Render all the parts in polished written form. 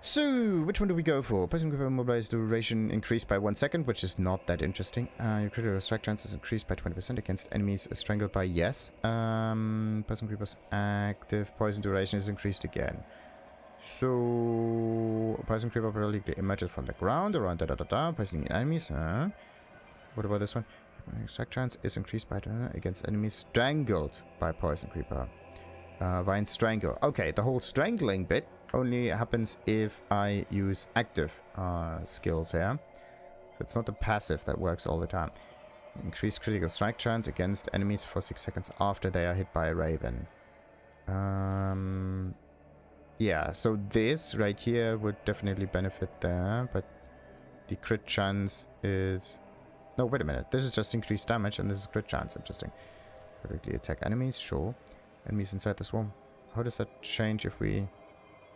So, which one do we go for? Poison Creeper mobilized duration increased by 1 second, which is not that interesting. Your critical strike chance is increased by 20% against enemies strangled by yes. Poison Creeper's active poison duration is increased again. So, Poison Creeper periodically emerges from the ground around poisoning enemies. What about this one? Strike chance is increased by against enemies strangled by Poison Creeper. Vine Strangle. Okay, the whole strangling bit only happens if I use active skills here. So it's not the passive that works all the time. Increased critical strike chance against enemies for 6 seconds after they are hit by a raven. Yeah, so this right here would definitely benefit there, but the crit chance is... No, wait a minute. This is just increased damage and this is crit chance. Interesting. Perfectly attack enemies, sure. Enemies inside the swarm. How does that change if we...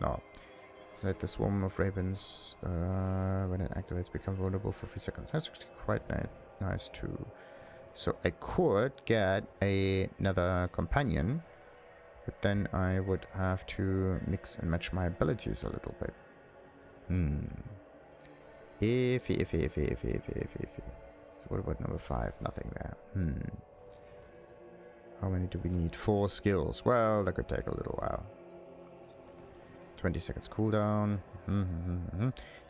No. Inside the swarm of ravens, when it activates, become vulnerable for 3 seconds. That's actually quite nice too. So I could get another companion, but then I would have to mix and match my abilities a little bit. Iffy. So what about number 5? Nothing there. How many do we need? 4 skills. Well, that could take a little while. 20 seconds cooldown.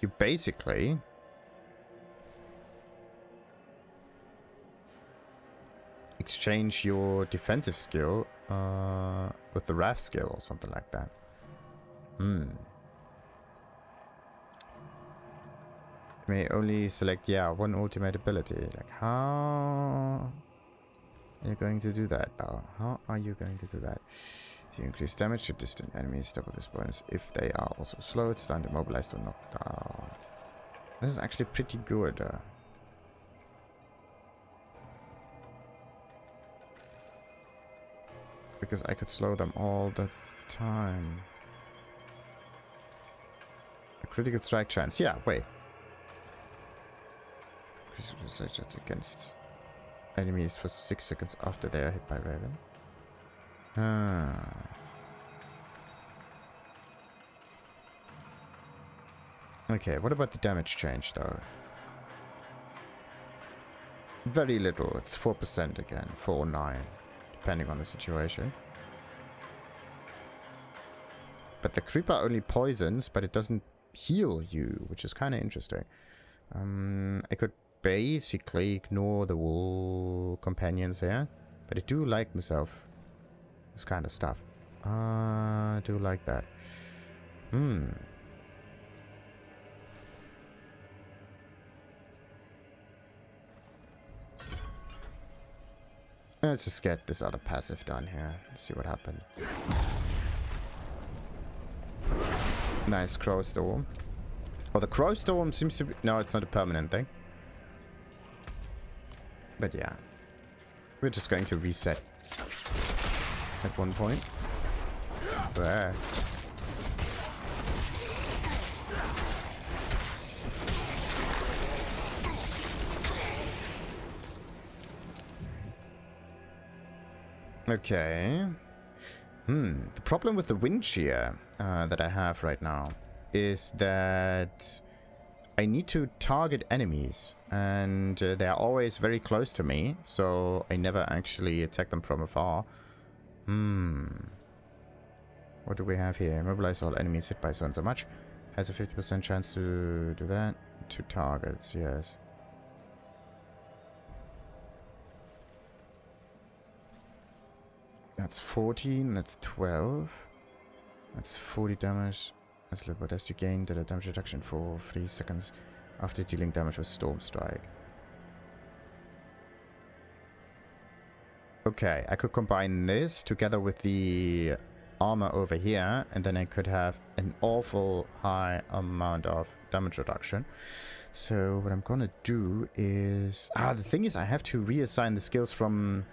You basically... exchange your defensive skill with the Wrath skill or something like that. You may only select, one ultimate ability. Like, how are you going to do that, though? How are you going to do that? If you increase damage to distant enemies, double this bonus. If they are also slowed, stunned, immobilized, or knocked down. This is actually pretty good. Because I could slow them all the time. A critical strike chance. Yeah, wait. Critical strike chance against enemies for 6 seconds after they are hit by Raven. Okay, what about the damage change though? Very little. It's 4% again. 4 or 9. Depending on the situation. But the creeper only poisons, but it doesn't heal you, which is kind of interesting. I could basically ignore the wool companions here, but I do like myself this kind of stuff. I do like that. Let's just get this other passive done here. Let's see what happens. Nice Crow Storm. Oh, the Crow Storm seems to be... No, it's not a permanent thing. But yeah. We're just going to reset at one point. There. Okay. The problem with the wind shear that I have right now is that I need to target enemies, and they are always very close to me, so I never actually attack them from afar. What do we have here? Immobilize all enemies hit by so and so much. Has a 50% chance to do that. 2 targets, yes. That's 14, that's 12. That's 40 damage. That's a little bit as you gain the damage reduction for 3 seconds after dealing damage with Storm Strike. Okay, I could combine this together with the armor over here, and then I could have an awful high amount of damage reduction. So what I'm gonna do is... the thing is I have to reassign the skills from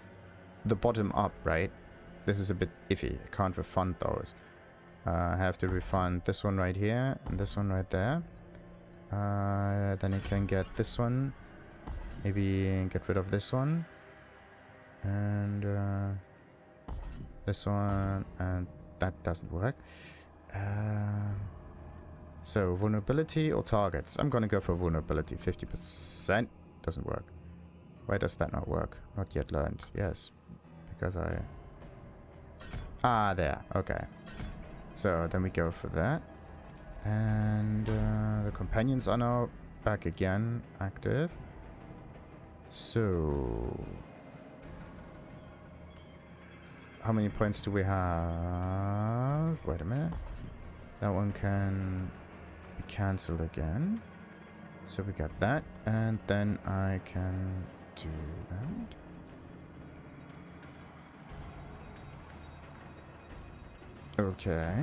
the bottom up, right? This is a bit iffy. I can't refund those. I have to refund this one right here and this one right there. Then I can get this one. Maybe get rid of this one. And this one. And that doesn't work. So, vulnerability or targets? I'm gonna go for vulnerability. 50%. Doesn't work. Why does that not work? Not yet learned. Yes. Because I... Ah, there. Okay. So, then we go for that. And the companions are now back again. Active. So... How many points do we have? Wait a minute. That one can be cancelled again. So we got that. And then I can do that. Okay.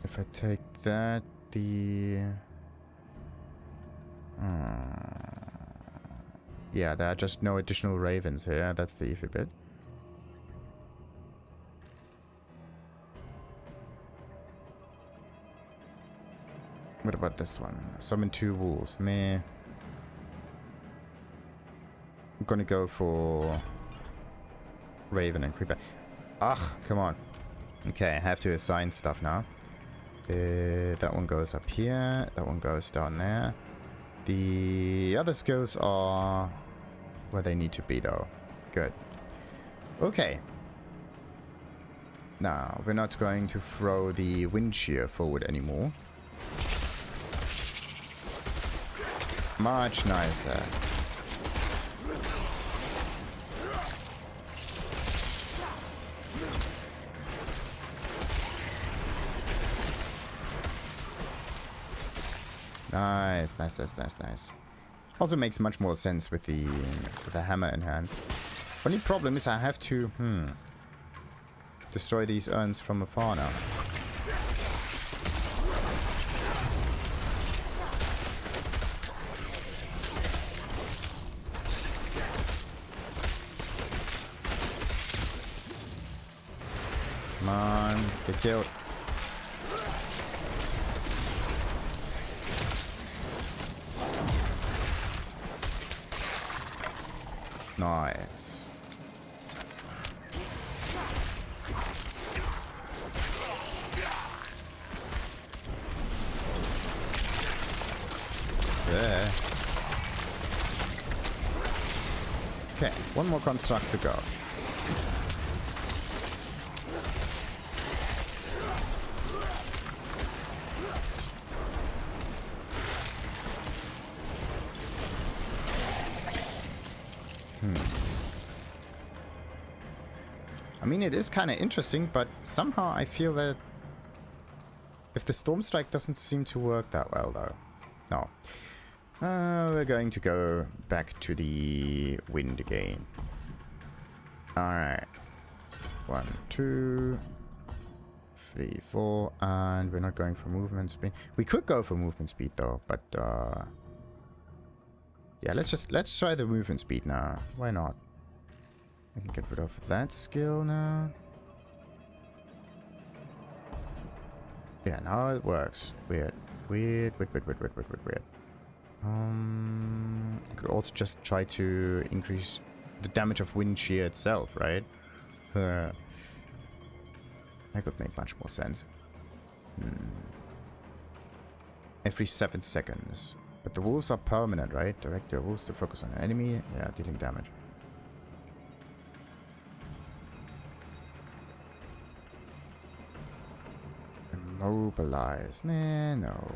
If I take that, yeah, there are just no additional ravens here. That's the iffy bit. What about this one? Summon 2 wolves. Nah. I'm gonna go for Raven and Creeper. Ugh, come on. Okay, I have to assign stuff now. That one goes up here. That one goes down there. The other skills are where they need to be, though. Good. Okay. Now, we're not going to throw the wind shear forward anymore. Much nicer. Nice, nice, nice, nice, nice. Also makes much more sense with the hammer in hand. Only problem is I have to destroy these urns from afar now. Come on, get killed. Nice. There. Okay, one more construct to go. I mean, it is kind of interesting, but somehow I feel that if the Storm Strike doesn't seem to work that well, though. No. We're going to go back to the wind again. Alright. 1, 2, 3, 4, and we're not going for movement speed. We could go for movement speed, though, but yeah, let's try the movement speed now. Why not? I can get rid of that skill now. Yeah, now it works. Weird. Weird. I could also just try to increase the damage of wind shear itself, right? That could make much more sense. Every 7 seconds. But the wolves are permanent, right? Direct your wolves to focus on an enemy. Yeah, dealing damage. Immobilize. Nah, no.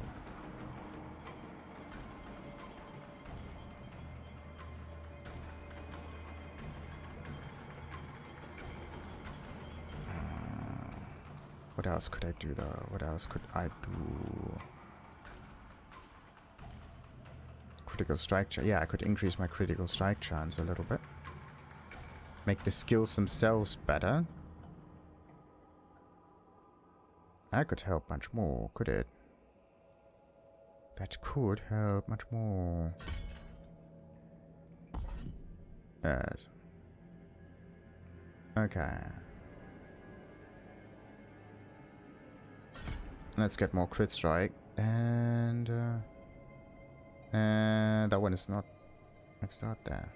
What else could I do though? What else could I do? Critical strike chance. Yeah, I could increase my critical strike chance a little bit. Make the skills themselves better. That could help much more, could it? That could help much more. Yes. Okay. Let's get more crit strike. And that one is not maxed out there.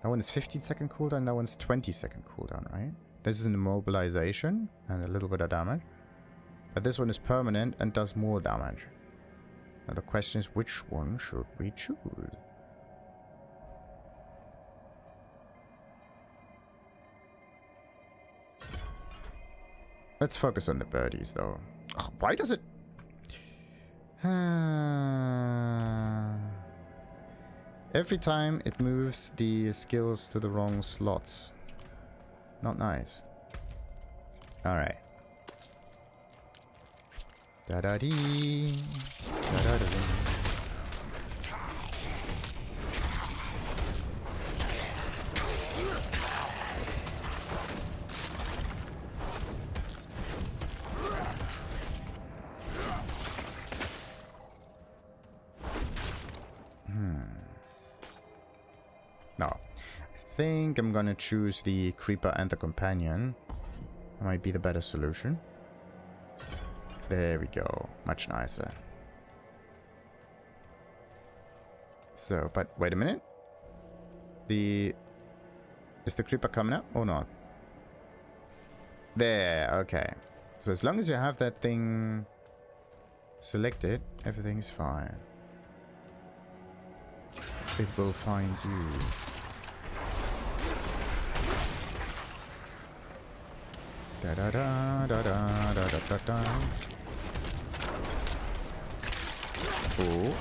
That one is 15-second cooldown, that one's 20-second cooldown, right? This is an immobilization and a little bit of damage. But this one is permanent and does more damage. Now the question is, which one should we choose? Let's focus on the birdies, though. Oh, why does it... Every time it moves the skills to the wrong slots. Not nice. Alright. Da-da-dee. Da-da-da-dee. No. I think I'm gonna choose the Creeper and the Companion. That might be the better solution. There we go. Much nicer. So, but wait a minute. Is the Creeper coming up or not? There, okay. So as long as you have that thing selected, everything's fine. It will find you. Da da da da da da da da. Oh.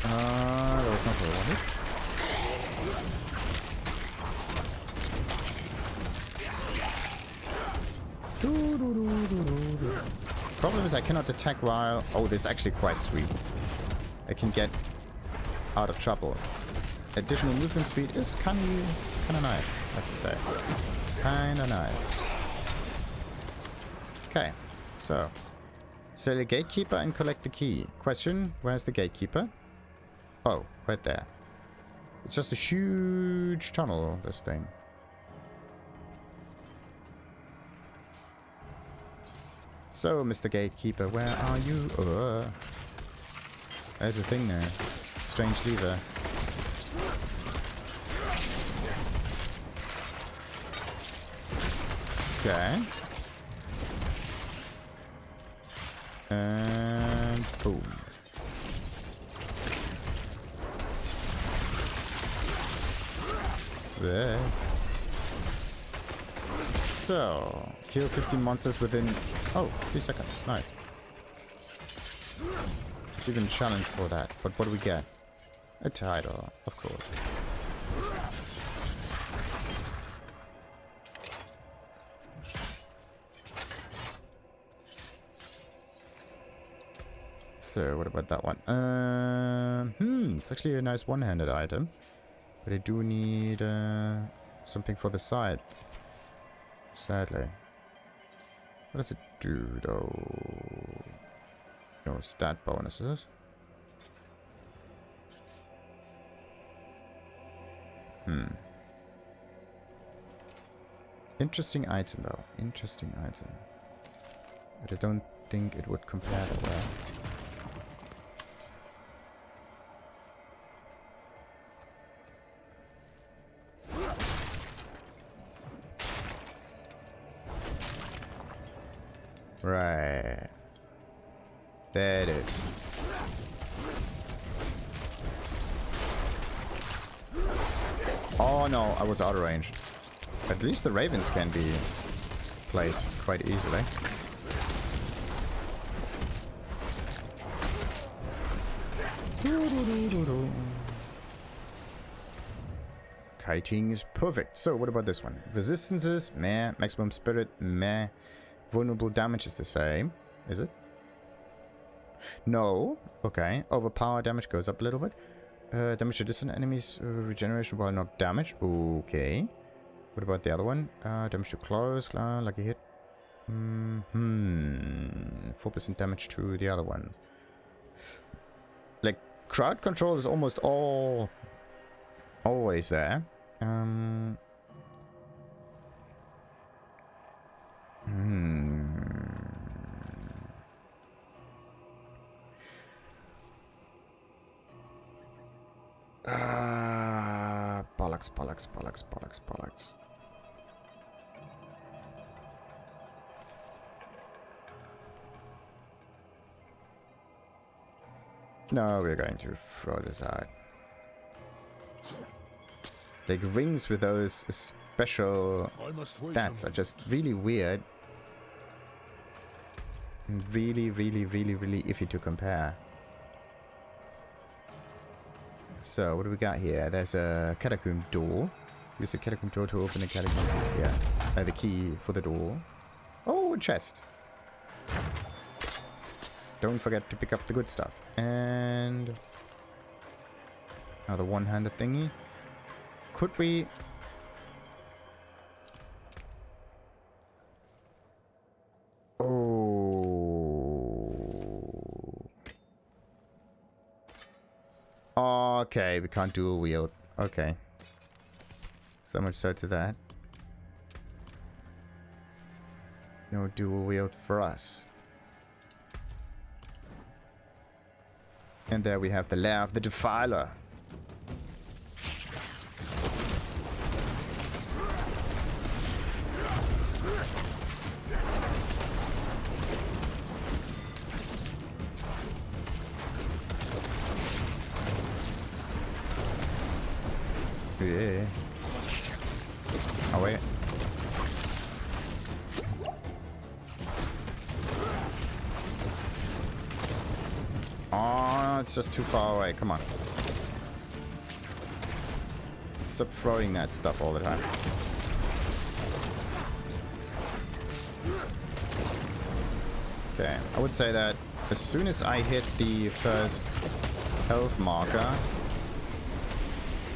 That was not what I wanted. Problem is I cannot attack while... Oh, this is actually quite sweet. I can get out of trouble. Additional movement speed is kind of nice, I have to say. Kind of nice. Okay, so sell a gatekeeper and collect the key. Question: where's the gatekeeper? Oh, right there. It's just a huge tunnel, this thing. So, Mr. Gatekeeper, where are you? There's a thing there. Strange lever. Okay. And boom. There. So, kill 15 monsters within... Oh, 3 seconds. Nice. It's even a challenge for that. But what do we get? A title, of course. So, what about that one? It's actually a nice one-handed item. But I do need something for the side. Sadly. What does it do, though? No stat bonuses. Interesting item, though. Interesting item. But I don't think it would compare that well. Right. There it is. Oh no, I was out of range. At least the ravens can be placed quite easily. Kiting is perfect. So what about this one? Resistances, meh. Maximum spirit, meh. Vulnerable damage is the same. Is it? No. Okay. Overpower damage goes up a little bit. Damage to distant enemies. Regeneration while not damaged. Okay. What about the other one? Damage to close. Lucky hit. 4% damage to the other one. Like, crowd control is almost all always there. Bollocks. No, we're going to throw this out. Like, rings with those special stats are just really weird. And really iffy to compare. So, what do we got here? There's a catacomb door. Use the catacomb door to open the catacomb. Yeah. The key for the door. Oh, a chest. Don't forget to pick up the good stuff. And another one-handed thingy. Could we... Oh. Okay, we can't dual wield. Okay. So much so to that. No dual wield for us. And there we have the lair of the Defiler. Yeah. Oh wait. Oh, it's just too far away. Come on. Stop throwing that stuff all the time. Okay, I would say that as soon as I hit the first health marker...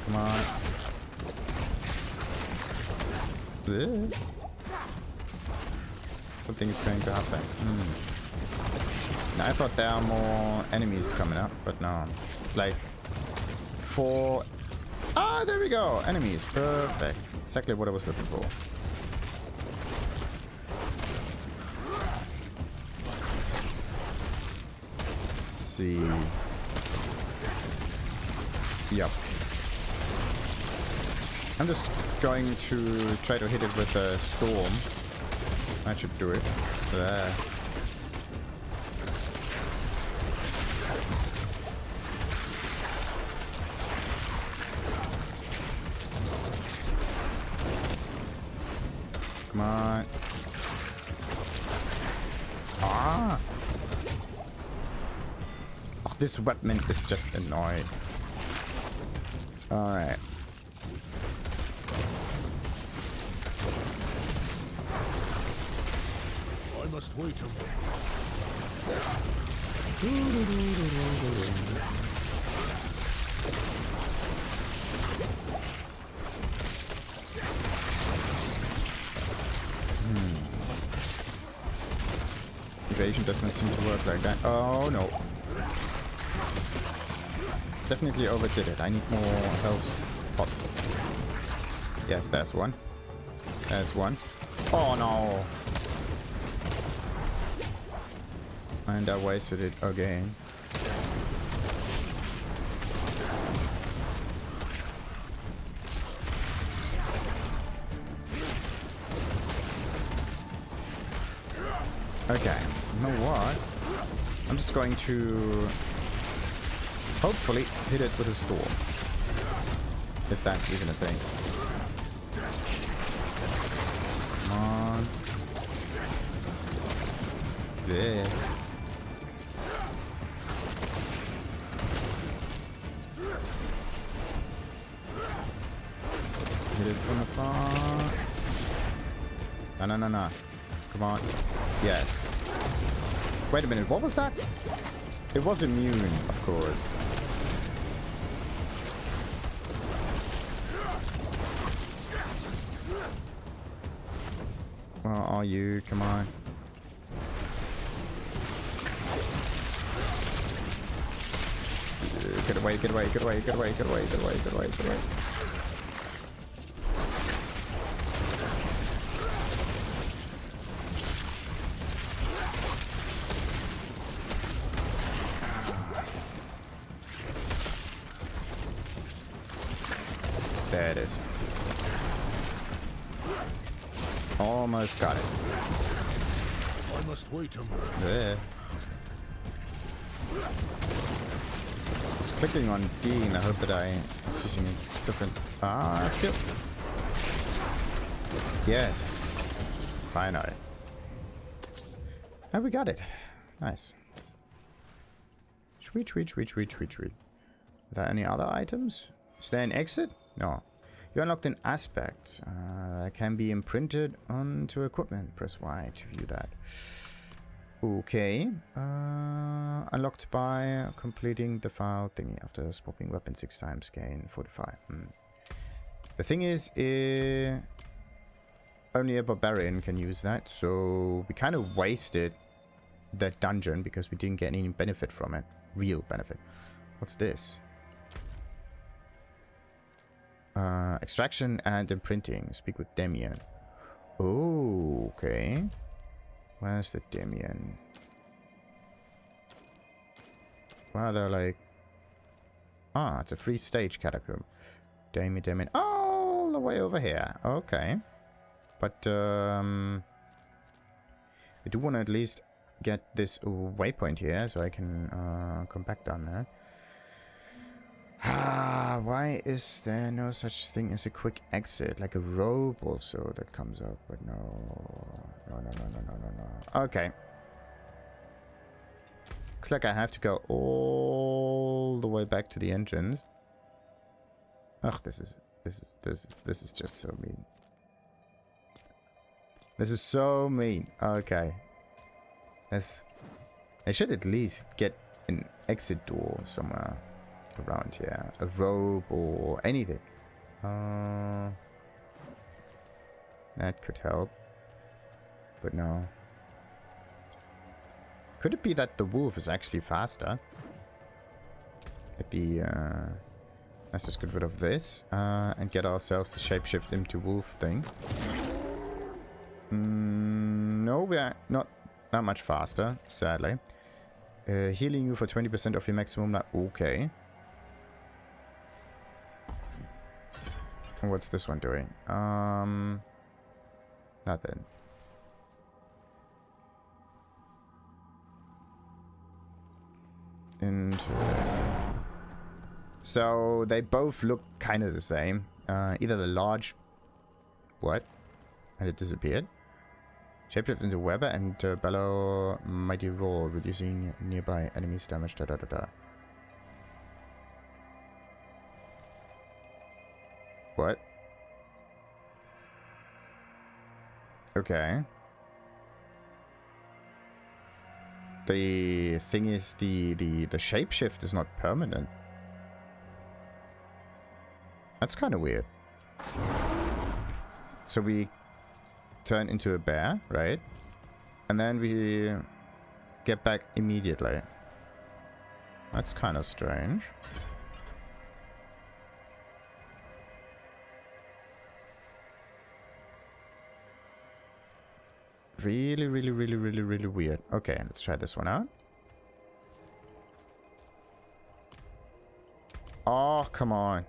Come on. Ugh. Something is going to happen. I thought there are more enemies coming up, but no. It's like 4... Ah, there we go! Enemies. Perfect. Exactly what I was looking for. Let's see. Yep. I'm just going to try to hit it with a storm. I should do it. There. Come on. Ah! Oh, this weapon is just annoying. Alright. I must wait a moment. Evasion doesn't seem to work like that. Oh no. Definitely overdid it. I need more health pots. Yes, there's one. There's one. Oh no. And I wasted it again. Okay, you know what? I'm just going to hopefully hit it with a storm. If that's even a thing. Come on. Yeah. Hit it from afar. No. Come on. Yes. Wait a minute, what was that? It was immune, of course. Where are you? Come on. Get away. There it is. Almost got it. I must wait a moment. There. Just clicking on D in the hope that I was using a different skill. Yes. Finally. And we got it. Nice. Sweet, sweet, sweet, sweet, sweet, sweet. Are there any other items? Is there an exit? No. You unlocked an aspect. That can be imprinted onto equipment. Press Y to view that. Okay. Unlocked by completing the file thingy. After swapping weapon 6 times, gain 45. The thing is, only a barbarian can use that. So we kind of wasted that dungeon because we didn't get any benefit from it. Real benefit. What's this? Extraction and imprinting. Speak with Damien. Oh, okay. Where's the Damien? Well, they're like... Ah, it's a free stage catacomb. Damien. All the way over here. Okay. But, I do want to at least get this waypoint here so I can come back down there. Why is there no such thing as a quick exit? Like a rope also that comes up, but no. Okay. Looks like I have to go all the way back to the entrance. Ugh, this is just so mean. This is so mean. Okay. I should at least get an exit door somewhere around here. A rope or anything. That could help. But no. Could it be that the wolf is actually faster? Like the... let's just get rid of this. And get ourselves the shapeshift into wolf thing. No, we're not that much faster, sadly. Healing you for 20% of your maximum life. Okay. What's this one doing? Nothing. Interesting. So they both look kind of the same. Either the large... What? And it disappeared. Shapeshift into Weber and bellow mighty roar, reducing nearby enemies' damage. What? Okay. The thing is, the shapeshift is not permanent. That's kind of weird. So we turn into a bear, right? And then we get back immediately. That's kind of strange. Really weird. Okay, let's try this one out. Oh, come on.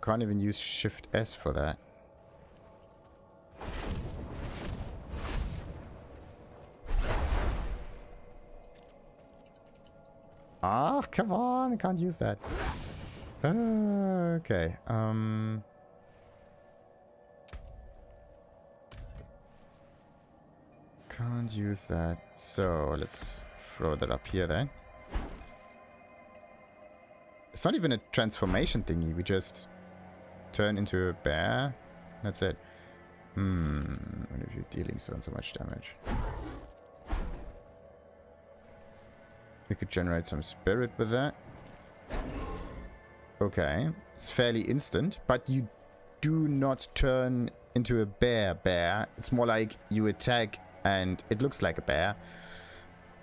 Can't even use Shift S for that. Ah, come on, I can't use that. Okay, can't use that. So let's throw that up here then. It's not even a transformation thingy, we just turn into a bear. That's it. What if you're dealing so much damage? We could generate some spirit with that. Okay. It's fairly instant, but you do not turn into a bear. It's more like you attack and it looks like a bear.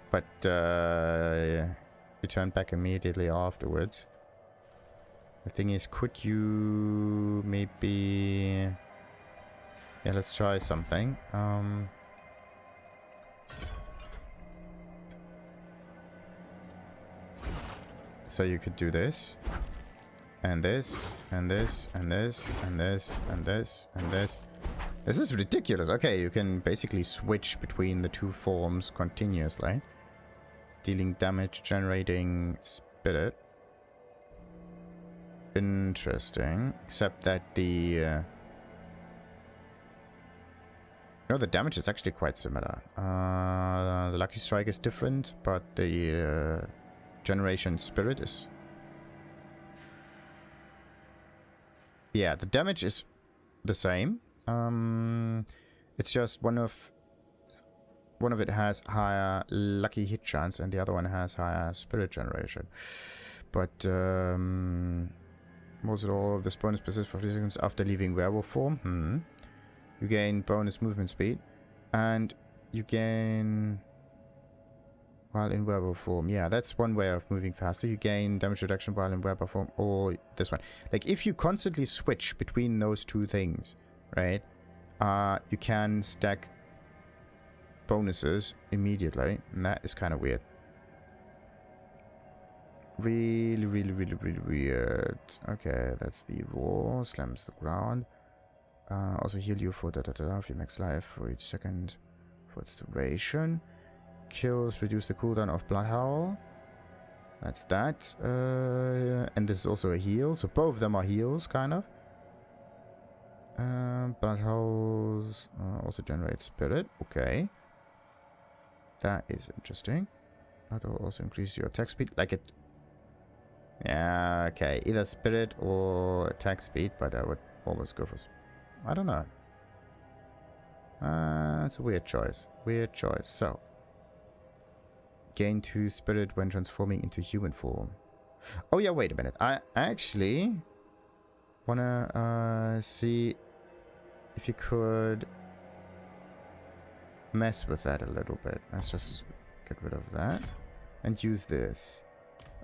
But you turn back immediately afterwards. The thing is, could you maybe... Yeah, let's try something. So you could do this. And this. And this. And this. And this. And this. And this. This is ridiculous. Okay, you can basically switch between the two forms continuously. Dealing damage, generating spirit. Interesting. Except that the... no, the damage is actually quite similar. The Lucky Strike is different, but the generation spirit is... yeah, the damage is the same. It's just one of it has higher lucky hit chance and the other one has higher spirit generation. But most of all, this bonus persists for 3 seconds after leaving werewolf form. You gain bonus movement speed, and you gain while in werewolf form. Yeah, that's one way of moving faster. You gain damage reduction while in werewolf form, or this one. Like, if you constantly switch between those two things, right, you can stack bonuses immediately, and that is kind of weird. Really, really, really, really weird. Okay, that's the roar. Slams the ground. Also heal you for if you max life for each second for its duration. Kills reduce the cooldown of Blood Howl. That's that. And this is also a heal, so both of them are heals, kind of. Blood Howls also generate spirit. Okay. That is interesting. That will also increase your attack speed. Like it. Yeah, okay. Either spirit or attack speed, but I would almost go for... I don't know. It's a weird choice. Weird choice. So. Gain 2 spirit when transforming into human form. Oh yeah, wait a minute. I actually wanna see if you could mess with that a little bit. Let's just get rid of that. And use this.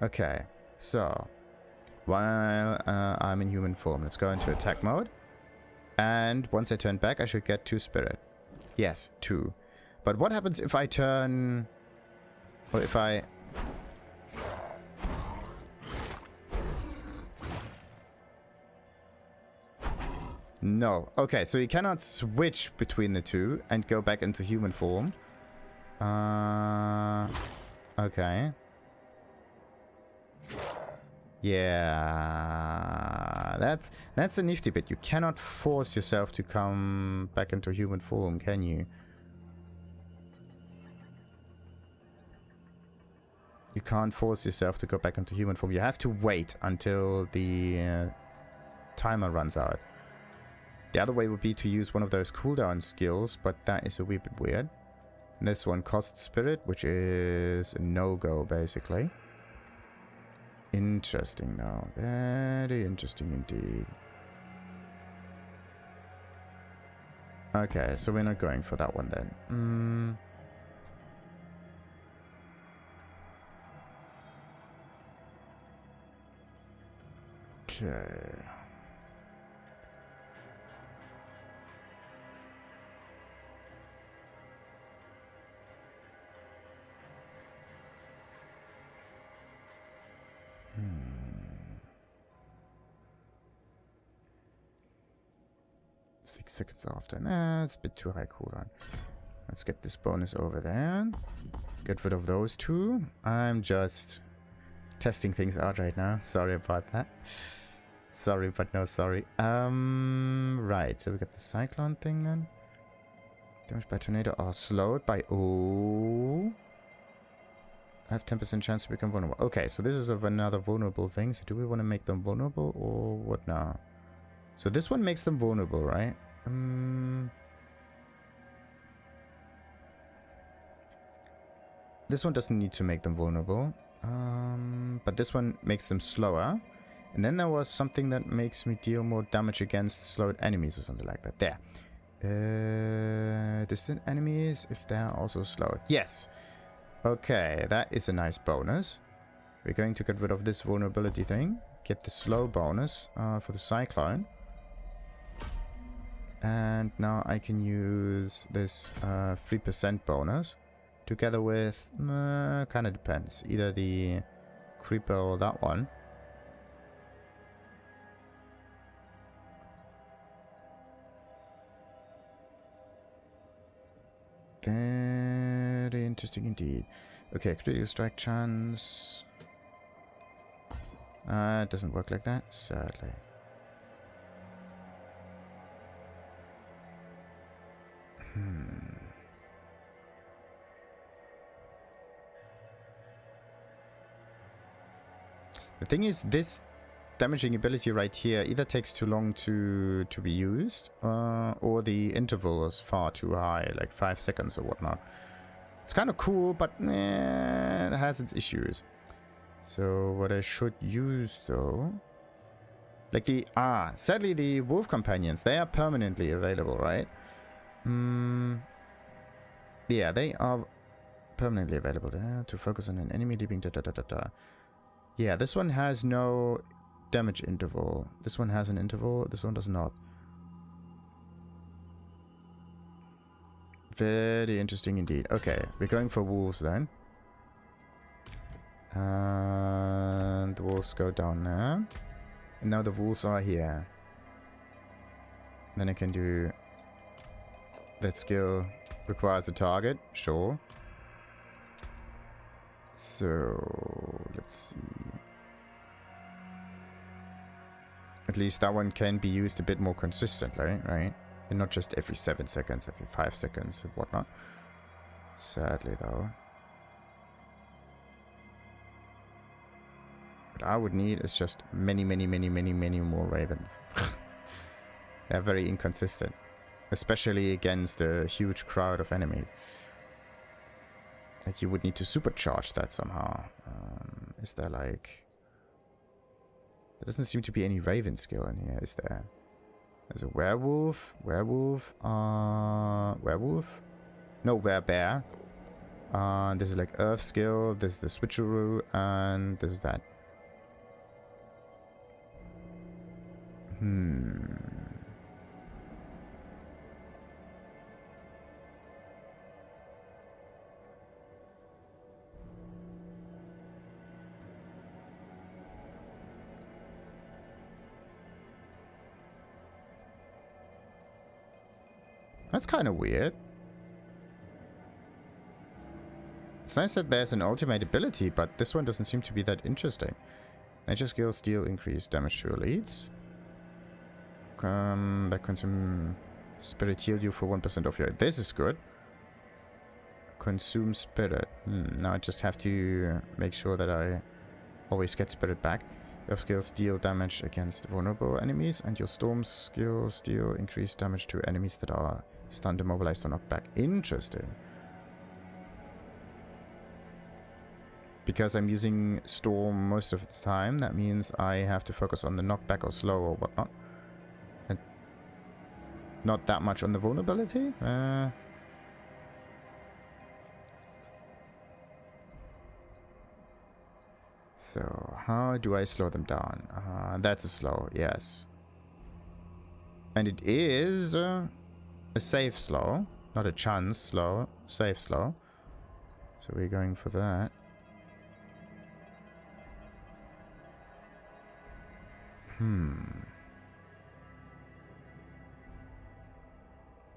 Okay. So. While I'm in human form, let's go into attack mode. And once I turn back, I should get 2 spirit. Yes, 2. But what happens if I turn... or if I... no. Okay, so you cannot switch between the two and go back into human form. Okay. Yeah, that's a nifty bit. You cannot force yourself to come back into human form, can you? You can't force yourself to go back into human form. You have to wait until the timer runs out. The other way would be to use one of those cooldown skills, but that is a wee bit weird. And this one costs spirit, which is a no-go, basically. Interesting now. Very interesting indeed. Okay, so we're not going for that one then. Okay. Six seconds after. Nah, it's a bit too high cooldown. Let's get this bonus over there. Get rid of those two. I'm just testing things out right now. Sorry about that. Sorry, but no sorry. Right. So we got the cyclone thing then. Damage by tornado are slowed by... oh. I have 10% chance to become vulnerable. Okay, so this is of another vulnerable thing. So do we want to make them vulnerable or what now? So this one makes them vulnerable, right? This one doesn't need to make them vulnerable. But this one makes them slower. And then there was something that makes me deal more damage against slowed enemies or something like that. There. Distant enemies, if they're also slowed. Yes. Okay, that is a nice bonus. We're going to get rid of this vulnerability thing. Get the slow bonus for the cyclone. And now I can use this 3% bonus. Together with... kind of depends. Either the Creeper that one. Very interesting indeed. Okay, critical strike chance. It doesn't work like that, sadly. The thing is, this damaging ability right here either takes too long to be used, or the interval is far too high, like 5 seconds or whatnot. It's kind of cool, but it has its issues. So what I should use though, like sadly the wolf companions, they are permanently available, right? Yeah, they are permanently available to focus on an enemy leaping Yeah, this one has no damage interval. This one has an interval, this one does not. Very interesting indeed. Okay, we're going for wolves then. And the wolves go down there. And now the wolves are here. Then I can do... That skill requires a target, sure. So, let's see. At least that one can be used a bit more consistently, right? And not just every 7 seconds, every 5 seconds and whatnot. Sadly, though. What I would need is just many more ravens. They're very inconsistent. Especially against a huge crowd of enemies. Like, you would need to supercharge that somehow. Is there like... There doesn't seem to be any raven skill in here, is there? There's a werewolf. Werewolf. Werewolf? No, werebear. This is like earth skill. There's the switcheroo. And there's that. That's kind of weird. It's nice that there's an ultimate ability, but this one doesn't seem to be that interesting. Nature skill, steal, increase damage to elites. That consume spirit heal you for 1% of your... This is good. Consume spirit. Now I just have to make sure that I always get spirit back. Your skill, steal damage against vulnerable enemies. And your storm skill, steal, increase damage to enemies that are stunned, immobilized, or knocked back. Interesting. Because I'm using storm most of the time, that means I have to focus on the knockback or slow or whatnot. And not that much on the vulnerability. So, how do I slow them down? That's a slow, yes. And it is a safe slow. Not a chance slow, safe slow. So we're going for that.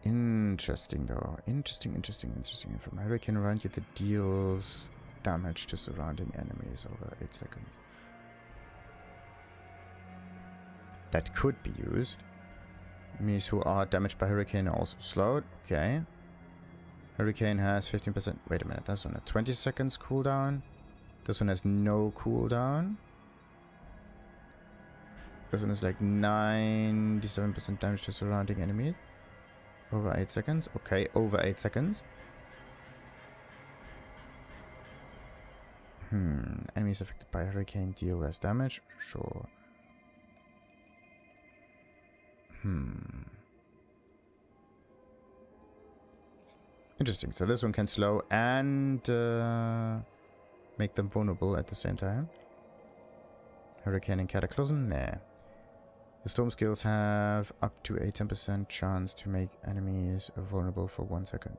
Interesting though. Interesting. From hurricane around you that deals damage to surrounding enemies over 8 seconds. That could be used. Enemies who are damaged by hurricane are also slowed. Okay. Hurricane has 15%. Wait a minute. That's on a 20 seconds cooldown. This one has no cooldown. This one is like 97% damage to surrounding enemies. Over 8 seconds. Okay, over 8 seconds. Enemies affected by hurricane deal less damage. Sure. Interesting. So this one can slow and make them vulnerable at the same time. Hurricane and cataclysm? Nah. The storm skills have up to a 10% chance to make enemies vulnerable for 1 second.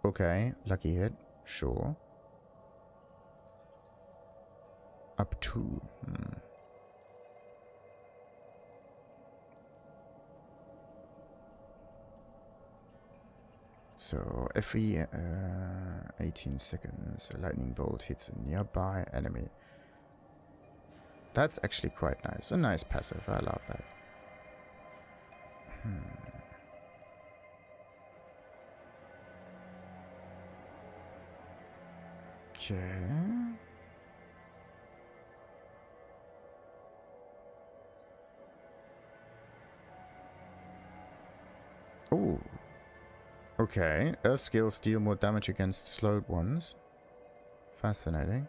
Okay, lucky hit. Sure. Up to. So every 18 seconds, a lightning bolt hits a nearby enemy. That's actually quite nice. A nice passive. I love that. Okay. Oh. Okay. Earth skills deal more damage against slowed ones. Fascinating.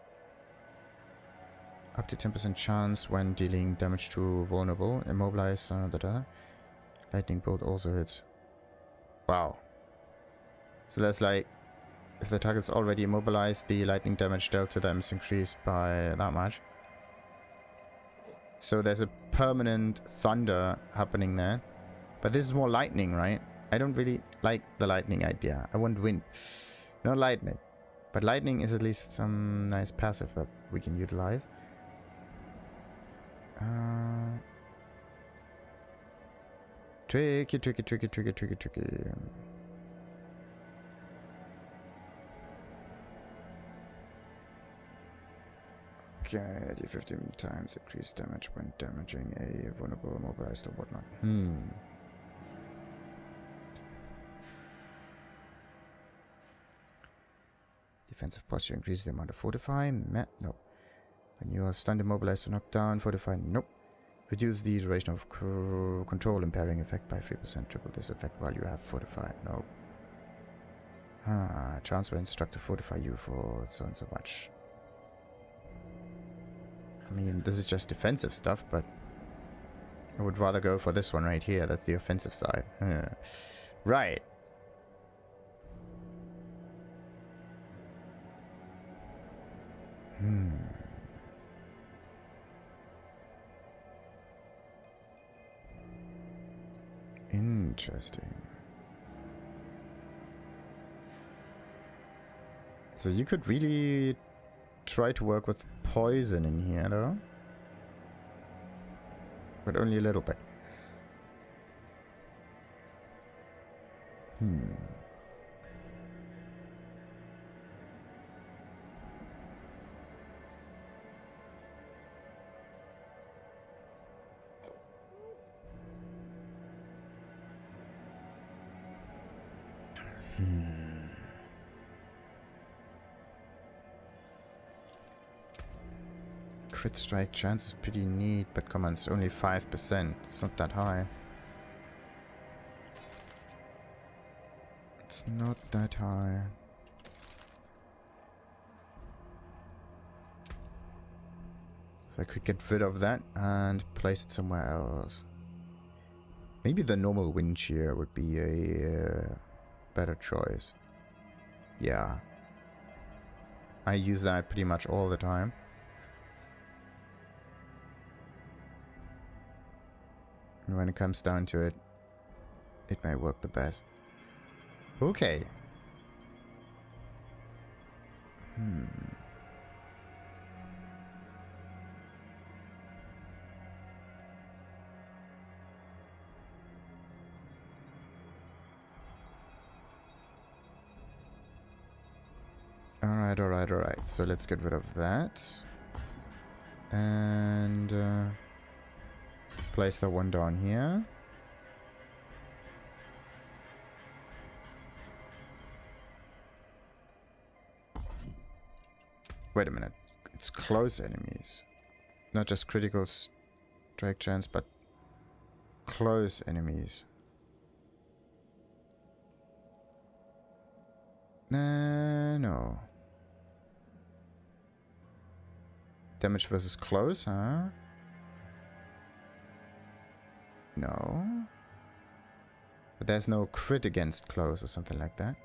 Up to 10% chance when dealing damage to vulnerable. Immobilize. Lightning bolt also hits. Wow. So that's like, if the target's already immobilized, the lightning damage dealt to them is increased by that much. So there's a permanent thunder happening there. But this is more lightning, right? I don't really like the lightning idea. I want wind. Not lightning. But lightning is at least some nice passive that we can utilize. Tricky. Okay, do 15 times increased damage when damaging a vulnerable, immobilized, or whatnot. Defensive posture increases the amount of fortify. No. When you are stunned, immobilized, or knocked down, fortify. Nope. Reduce the duration of control impairing effect by 3%. Triple this effect while you have fortify. Nope. Chance will instruct to fortify you for so and so much. I mean, this is just defensive stuff, but I would rather go for this one right here. That's the offensive side. Right. Interesting. So you could really try to work with poison in here, though. But only a little bit. Crit strike chance is pretty neat, but come on, it's only 5%. It's not that high. It's not that high. So I could get rid of that and place it somewhere else. Maybe the normal wind shear would be a better choice. Yeah. I use that pretty much all the time. And when it comes down to it, it may work the best. Okay. Alright. So let's get rid of that. And place that one down here. Wait a minute. It's close enemies. Not just critical strike chance, but close enemies. No. Damage versus close, huh? No. But there's no crit against close or something like that.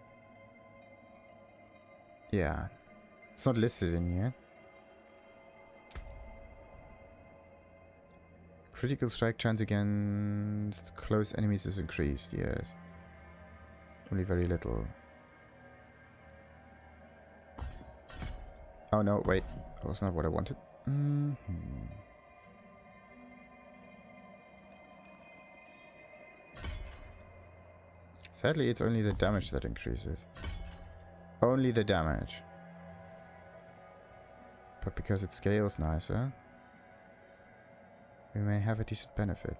Yeah. It's not listed in here. Critical strike chance against close enemies is increased, yes. Only very little. Oh no, wait. That was not what I wanted. Sadly, it's only the damage that increases. Only the damage. But because it scales nicer, we may have a decent benefit.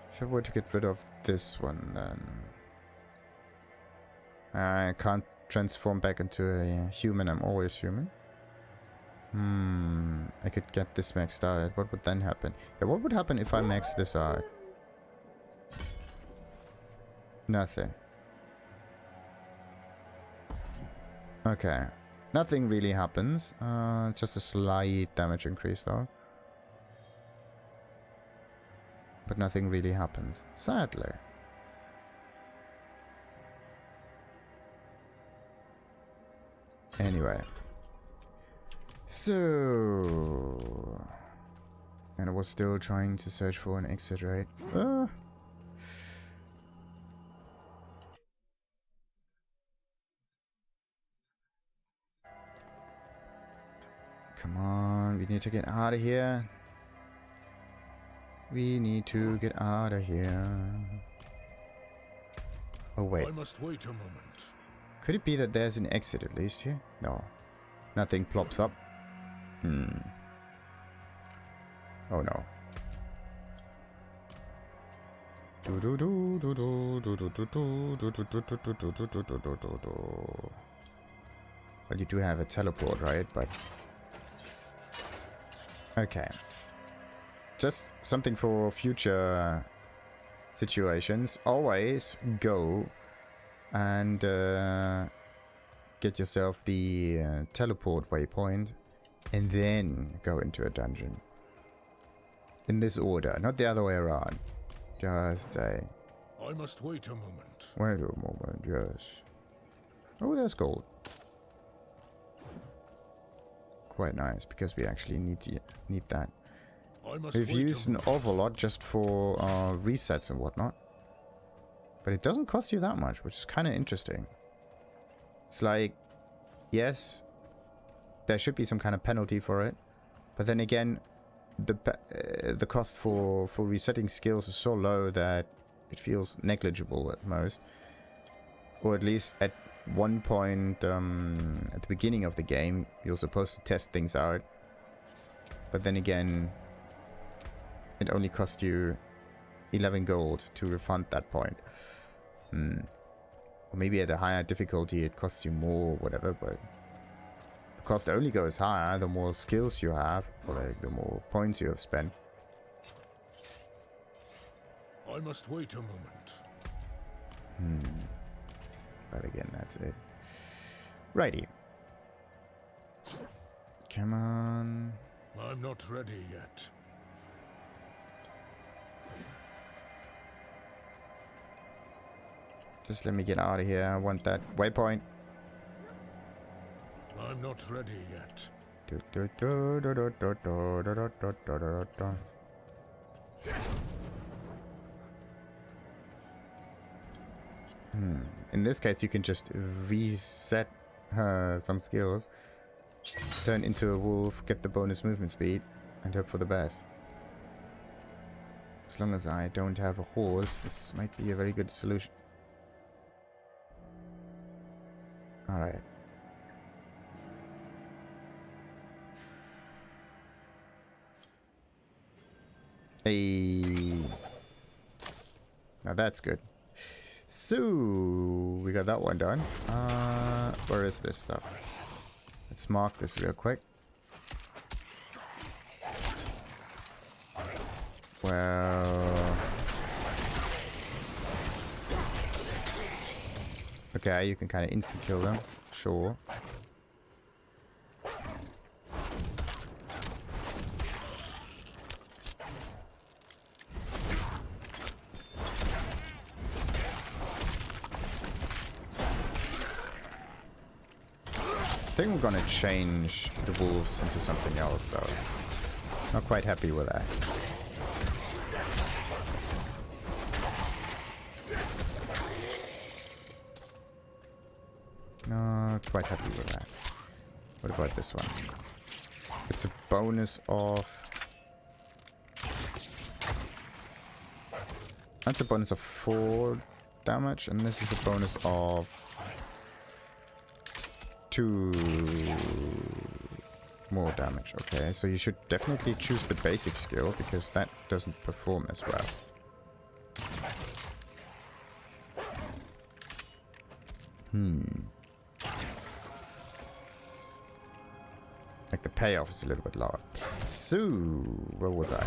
If I were to get rid of this one, then I can't transform back into a human. I'm always human. I could get this maxed out. What would then happen? Yeah, what would happen if I max this out? Nothing. Okay. Nothing really happens. It's just a slight damage increase though. But nothing really happens. Sadly. Anyway. So... And I was still trying to search for an exit, right? Come on, we need to get out of here. We need to get out of here. Oh wait. I must wait a moment. Could it be that there's an exit at least here? No. Nothing plops up. Oh no. Well, you do have a teleport, right? But okay. Just something for future situations. Always go and get yourself the teleport waypoint and then go into a dungeon. In this order, not the other way around. Just say. I must wait a moment. Wait a moment, yes. Oh, there's gold. Quite nice, because we actually need that. We've used an awful lot just for resets and whatnot. But it doesn't cost you that much, which is kind of interesting. It's like, yes, there should be some kind of penalty for it. But then again, the cost for resetting skills is so low that it feels negligible at most. Or at least at one point at the beginning of the game, you're supposed to test things out. But then again, it only costs you 11 gold to refund that point. Or maybe at a higher difficulty it costs you more or whatever, but the cost only goes higher the more skills you have, or like the more points you have spent. I must wait a moment. But again, that's it. Righty. Come on. I'm not ready yet. Just let me get out of here. I want that waypoint. I'm not ready yet. In this case, you can just reset some skills, turn into a wolf, get the bonus movement speed, and hope for the best. As long as I don't have a horse, this might be a very good solution. Alright. Hey. Now that's good. So, we got that one done. Where is this stuff? Let's mark this real quick. Well... Okay, you can kind of instant kill them. Sure. think we're gonna change the wolves into something else though. Not quite happy with that. Not quite happy with that. What about this one? It's a bonus of... That's a bonus of 4 damage, and this is a bonus of 2 more damage. Okay, so you should definitely choose the basic skill, because that doesn't perform as well. Like the payoff is a little bit lower. So, where was I?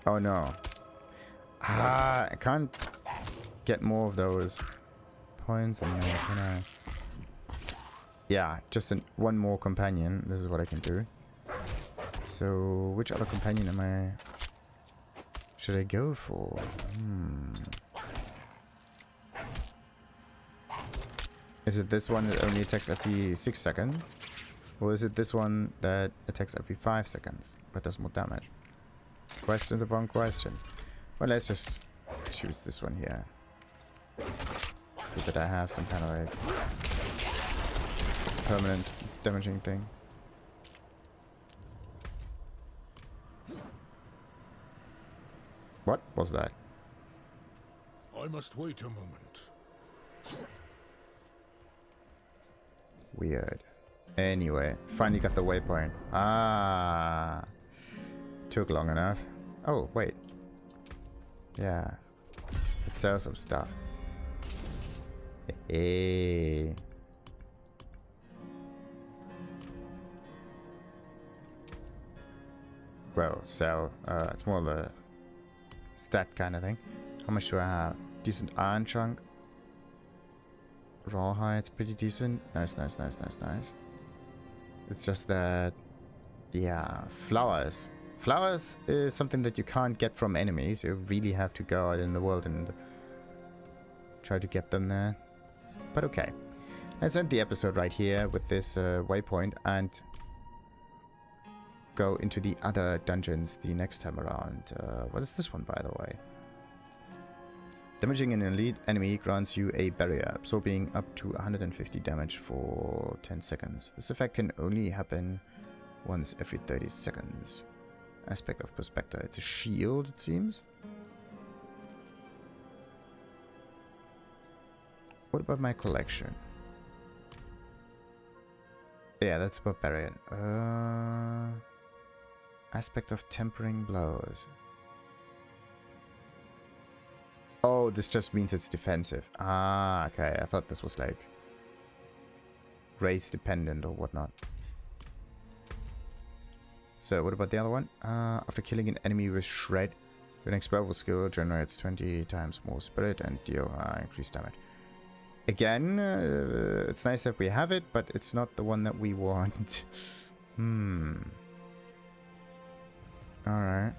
Oh no. I can't get more of those points in there, can I? Yeah, just one more companion. This is what I can do. So, which other companion am I... should I go for? Is it this one that only attacks every 6 seconds? Or is it this one that attacks every 5 seconds, but does more damage? Questions upon questions. Well, let's just choose this one here. So that I have some kind of like permanent damaging thing. What was that? I must wait a moment. Weird. Anyway, finally got the waypoint. Ah, took long enough. Oh, wait. Yeah. It sells some stuff. Hey. Well, sell. It's more of a stat kind of thing. How much do I have? Decent iron chunk. Rawhide's pretty decent. Nice, nice, nice, nice, nice. It's just that, yeah, flowers. Flowers is something that you can't get from enemies. You really have to go out in the world and try to get them there. But okay. Let's end the episode right here with this waypoint and go into the other dungeons the next time around. What is this one, by the way? Damaging an elite enemy grants you a barrier, absorbing up to 150 damage for 10 seconds. This effect can only happen once every 30 seconds. Aspect of Prospector. It's a shield, it seems. What about my collection? Yeah, that's barbarian. Aspect of Tempering Blows. Oh, this just means it's defensive. Ah, okay. I thought this was like race dependent or whatnot. So, what about the other one? After killing an enemy with Shred, your next powerful skill generates 20 times more spirit and deal increased damage. Again, it's nice that we have it, but it's not the one that we want. Alright.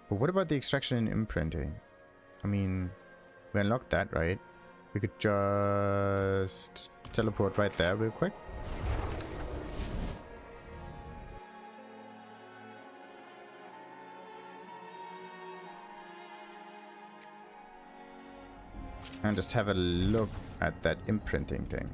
But what about the extraction and imprinting? I mean, we unlocked that, right? We could just teleport right there real quick. And just have a look at that imprinting thing.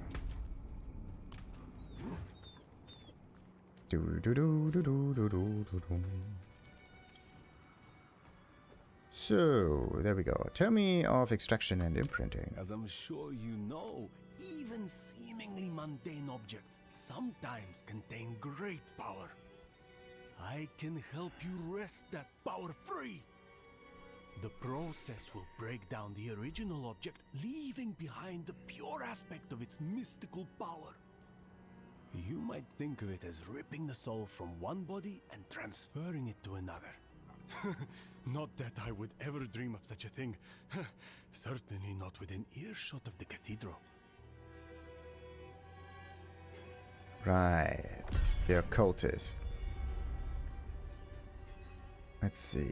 So, there we go. Tell me of extraction and imprinting. As I'm sure you know, even seemingly mundane objects sometimes contain great power. I can help you wrest that power free. The process will break down the original object, leaving behind the pure aspect of its mystical power. You might think of it as ripping the soul from one body and transferring it to another. Not that I would ever dream of such a thing. Certainly not within earshot of the cathedral. Right. The occultist. Let's see.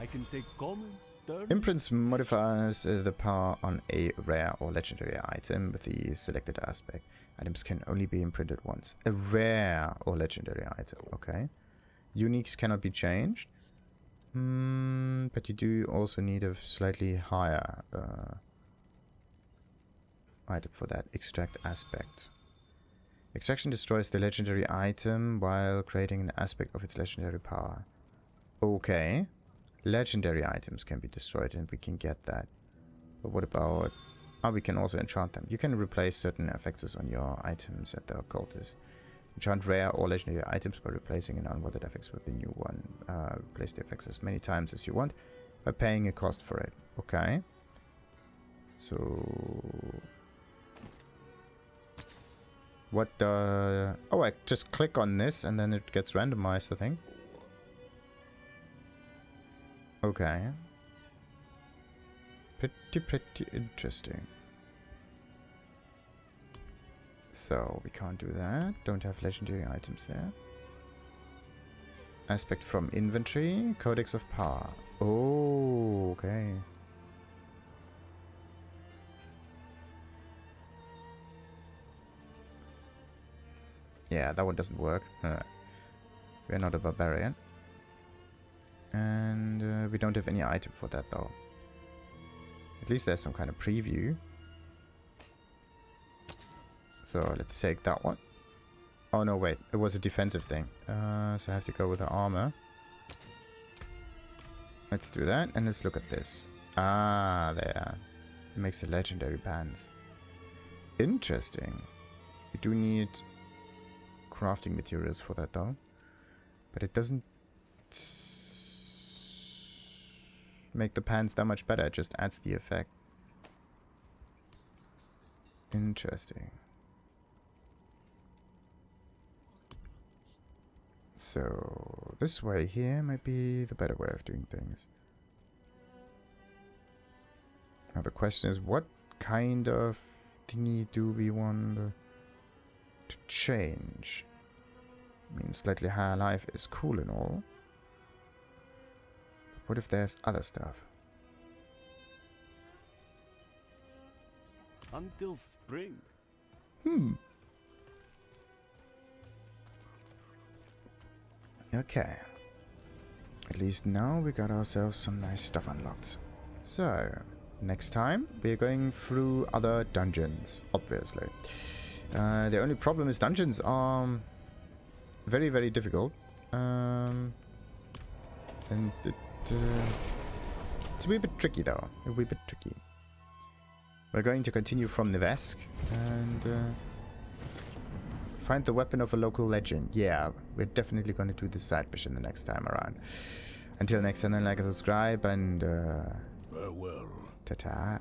I can take common turn? Imprints modifies the power on a rare or legendary item with the selected aspect. Items can only be imprinted once. A rare or legendary item, okay. Uniques cannot be changed. But you do also need a slightly higher item for that. Extract aspect. Extraction destroys the legendary item while creating an aspect of its legendary power. Okay. Legendary items can be destroyed and we can get that. But what about... Oh, we can also enchant them. You can replace certain effects on your items at the occultist. Enchant rare or legendary items by replacing an unwanted effects with a new one. Replace the effects as many times as you want by paying a cost for it. Okay. So... What oh, I just click on this and then it gets randomized, I think. Okay. Pretty interesting. So, we can't do that. Don't have legendary items there. Aspect from inventory. Codex of Power. Oh, okay. Yeah, that one doesn't work. We're not a barbarian. And we don't have any item for that though. At least there's some kind of preview. So let's take that one. Oh no, wait. It was a defensive thing. So I have to go with the armor. Let's do that. And let's look at this. Ah, there. It makes the legendary bands. Interesting. We do need crafting materials for that though. But it doesn't make the pants that much better. It just adds the effect. Interesting. So this way here might be the better way of doing things. Now the question is, what kind of thingy do we want to change? I mean, slightly higher life is cool and all. What if there's other stuff? Until spring. Okay. At least now we got ourselves some nice stuff unlocked. So, next time we're going through other dungeons, obviously. The only problem is dungeons are very, very difficult. And it's a wee bit tricky though. A wee bit tricky. We're going to continue from Nevesk and find the weapon of a local legend. Yeah, we're definitely going to do this side mission the next time around. Until next time, then like and subscribe and Farewell. ta-ta.